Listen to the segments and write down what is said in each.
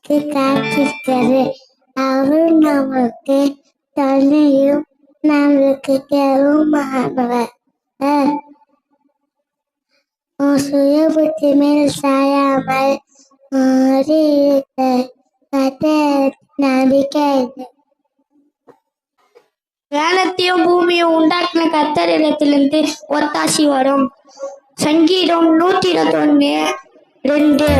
நமக்கு காத்திருக்காரு. அவர் நமக்கு துணையும் நம்மளுக்கு கருமானவர். சுய புத்தி மேல் சாயாமல் நம்பிக்கை. வானத்தையும் பூமியும் உண்டாக்கின கர்த்தரிடத்திலிருந்து ஒத்தாசி வரும். சங்கீதம் 121:2.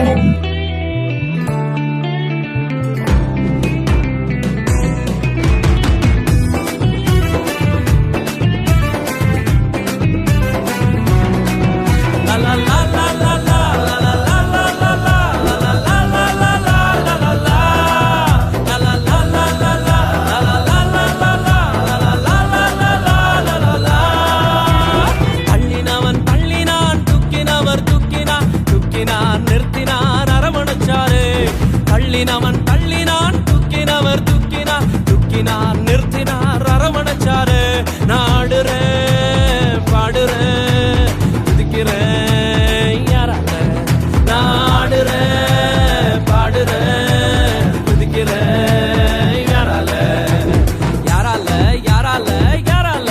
நிறுத்தினார் அரவணைச்சாரு. தள்ளினவன் தள்ளினான், துக்கினவர் துக்கினார் நிறுத்தினார் அரவணைச்சாரு. நாடுறேன் பாடுறேன் துதிக்கிறேன் யாரால. நாடுறேன் பாடுறேன் துதிக்கிறேன் யாரால யாரால யாரால யாரால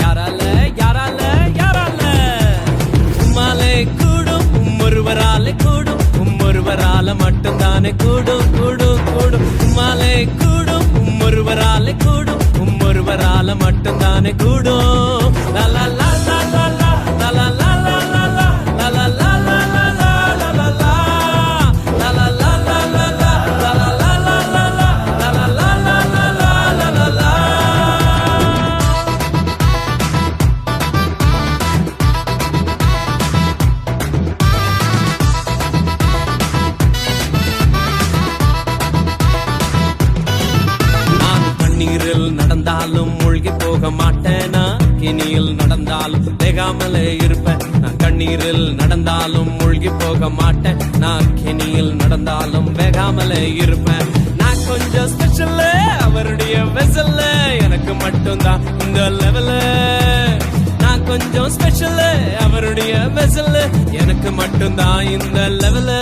யாரால யாரால யாரால. உம்மாலே ஒருவராலே கூடும், ஒருவரால மட்டும்தானே கூடும் கூடும் கூடும். உம்மாலே கூடும், ஒருவராலே கூடும், ஒருவரால மட்டும்தானே கூடும். லலா லா லா லா லா லலா லா லா லா லா லலா லா லா லா லா லலா லா லலா லா லா லா லா லலா லா லா லா லா லலா லா லா லா லலா லா. நீரில் நடந்தாலும் மூழ்கி போக மாட்டேனா, கிணியில் நடந்தாலும் வேகாமலே இருப்பேன். நான் கண்ணீரில் நடந்தாலும் மூழ்கி போக மாட்டேன், நான் கிணியில் நடந்தாலும் வேகாமலே இருப்பேன். நான் கொஞ்சம் ஸ்பெஷல், அவருடைய வெசல்ல எனக்கு மட்டும்தான் இந்த லெவல. நான் கொஞ்சம் ஸ்பெஷல், அவருடைய வெசல் எனக்கு மட்டும்தான் இந்த லெவல.